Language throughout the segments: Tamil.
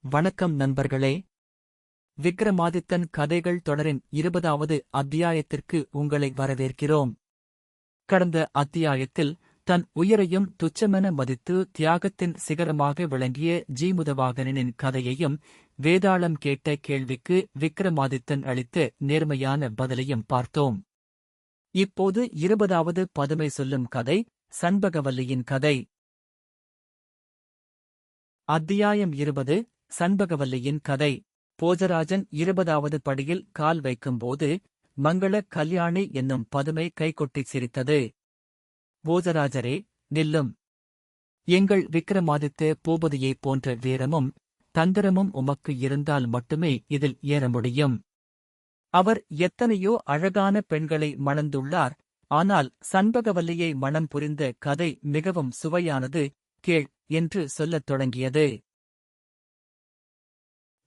வணக்கம் நண்பர்களே. விக்ரமாதித்தன் கதைகள் தொடரின் 20வது அத்தியாயத்திற்கு உங்களை வரவேற்கிறோம். கடந்த அத்தியாயத்தில் தன் உயிரையும் துச்சமென மதித்து தியாகத்தின் சிகரமாக விளங்கிய ஜீமுதவாகனின் கதையையும் வேதாளம் கேட்ட கேள்விக்கு விக்ரமாதித்தன் அளித்த நேர்மையான பதிலையும் பார்த்தோம். இப்போது 20வது பதுமை சொல்லும் கதை சண்பகவல்லியின் கதை. அத்தியாயம் 20 சண்பகவல்லியின் கதை. போஜராஜன் 20வது படியில் கால் வைக்கும்போது மங்கள கல்யாணி என்னும் பதுமை கைகொட்டிச் சிரித்தது. போஜராஜரே, நில்லும். எங்கள் விக்ரமாதித்த பூபதியைப் போன்ற வீரமும் தந்திரமும் உமக்கு இருந்தால் மட்டுமே இதில் ஏற முடியும். அவர் எத்தனையோ அழகான பெண்களை மணந்துள்ளார். ஆனால் சண்பகவல்லியை மணம் புரிந்த கதை மிகவும் சுவையானது, கேள் என்று சொல்லத் தொடங்கியது.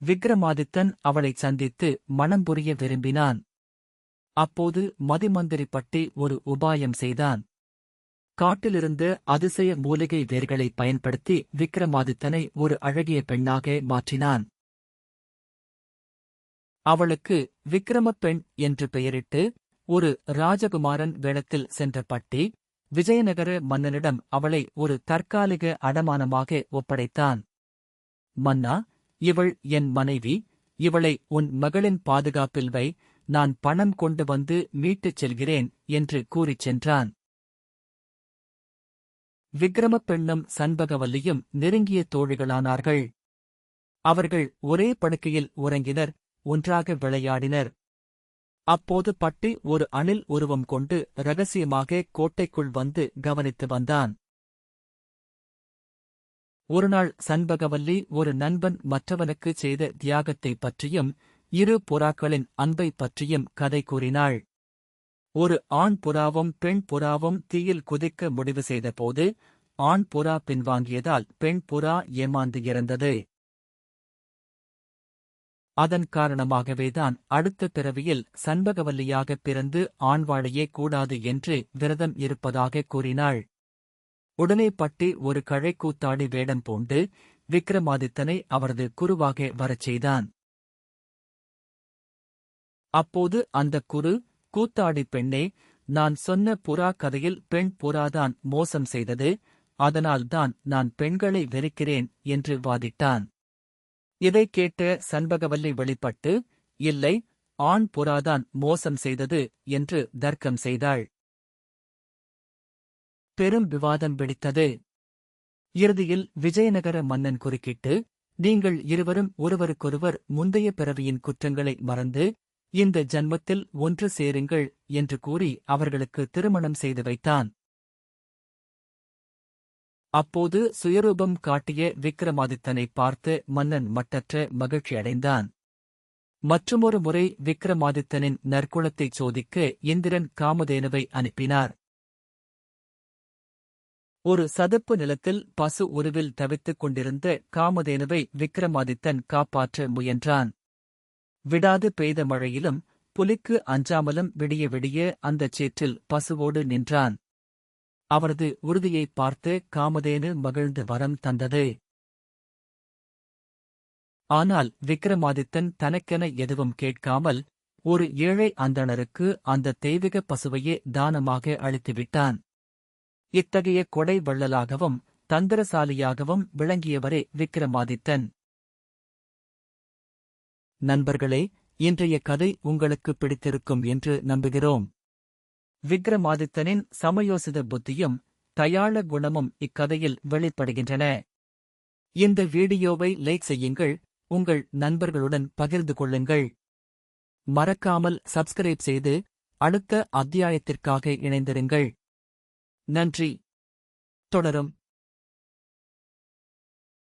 விக்ரமாதித்தன் அவளைச் சந்தித்து மணம் புரிய விரும்பினான். அப்போது மதிமந்திரிப்பட்டி ஒரு உபாயம் செய்தான். காட்டிலிருந்த அதிசய மூலிகை வேர்களை பயன்படுத்தி விக்ரமாதித்தனை ஒரு அழகிய பெண்ணாக மாற்றினான். அவளுக்கு விக்ரமப் பெண் என்று பெயரிட்டு ஒரு ராஜகுமாரன் வேடத்தில் சென்ற பட்டி விஜயநகர மன்னனிடம் அவளை ஒரு தற்காலிக அடமானமாக ஒப்படைத்தான். மன்னா, இவள் என் மனைவி, இவளை உன் மகளின் பாதுகாப்பில் வை, நான் பணம் கொண்டு வந்து மீட்டுச் செல்கிறேன் என்று கூறிச் சென்றான். விக்ரமப் பெண்ணும் சண்பகவல்லியும் நெருங்கிய தோழிகளானார்கள். அவர்கள் ஒரே படுக்கையில் உறங்கினர், ஒன்றாக விளையாடினர். அப்போது பட்டி ஒரு அணில் உருவம் கொண்டு இரகசியமாக கோட்டைக்குள் வந்து கவனித்து வந்தான். ஒருநாள் சண்பகவல்லி ஒரு நண்பன் மற்றவனுக்குச் செய்த தியாகத்தைப் பற்றியும் இரு புறாக்களின் அன்பைப் பற்றியும் கதை கூறினாள். ஒரு ஆண் புறாவும் பெண் புறாவும் தீயில் குதிக்க முடிவு செய்தபோது ஆண் புறா பின்வாங்கியதால் பெண் புறா ஏமாந்து இறந்தது. அதன் காரணமாகவேதான் அடுத்த பிறவியில் சண்பகவல்லியாகப் பிறந்து ஆண்வாழையே கூடாது என்று விரதம் இருப்பதாக கூறினாள். உடனே பட்டி ஒரு கழைக்கூத்தாடி வேடம் பூண்டு விக்ரமாதித்தனை அவரது குருவாக வரச் செய்தான். அப்போது அந்தக் குரு, கூத்தாடி பெண்ணே, நான் சொன்ன புறா கதையில் பெண் புறாதான் மோசம் செய்தது, அதனால்தான் நான் பெண்களை வெறுக்கிறேன் என்று வாதிட்டான். இதைக் கேட்ட சண்பகவல்லி வெளிப்பட்டு, இல்லை, ஆண் புறாதான் மோசம் செய்தது என்று தர்க்கம் செய்தாள். பெரும் விவாதம் வெடித்தது. இறுதியில் விஜயநகர மன்னன் குறுக்கிட்டு, நீங்கள் இருவரும் ஒருவருக்கொருவர் முந்தைய பிறவியின் குற்றங்களை மறந்து இந்த ஜன்மத்தில் ஒன்று சேருங்கள் என்று கூறி அவர்களுக்கு திருமணம் செய்து வைத்தான். அப்போது சுயரூபம் காட்டிய விக்ரமாதித்தனை பார்த்து மன்னன் மட்டற்ற மகிழ்ச்சியடைந்தான். மற்றுமொரு முறை விக்ரமாதித்தனின் நற்குணத்தைச் சோதிக்க இந்திரன் காமதேனுவை அனுப்பினார். ஒரு சதுப்பு நிலத்தில் பசு உருவில் தவித்துக் கொண்டிருந்த காமதேனுவை விக்ரமாதித்தன் காப்பாற்ற முயன்றான். விடாது பெய்த மழையிலும் புலிக்கு அஞ்சாமலும் விடிய விடிய அந்தச் சேற்றில் பசுவோடு நின்றான். அவரது உறுதியைப் பார்த்து காமதேனு மகிழ்ந்து வரம் தந்தது. ஆனால் விக்ரமாதித்தன் தனக்கென எதுவும் கேட்காமல் ஒரு ஏழை அந்தணருக்கு அந்த தெய்வீக பசுவையே தானமாக அளித்துவிட்டான். இத்தகைய கொடை வள்ளலாகவும் தந்திரசாலியாகவும் விளங்கியவரே விக்ரமாதித்தன். நண்பர்களே, இன்றைய கதை உங்களுக்கு பிடித்திருக்கும் என்று நம்புகிறோம். விக்ரமாதித்தனின் சமயோசித புத்தியும் தயாள குணமும் இக்கதையில் வெளிப்படுகின்றன. இந்த வீடியோவை லைக் செய்யுங்கள், உங்கள் நண்பர்களுடன் பகிர்ந்து கொள்ளுங்கள். மறக்காமல் சப்ஸ்கிரைப் செய்து அடுத்த அத்தியாயத்திற்காக இணைந்திருங்கள். நன்றி. தொடரும்.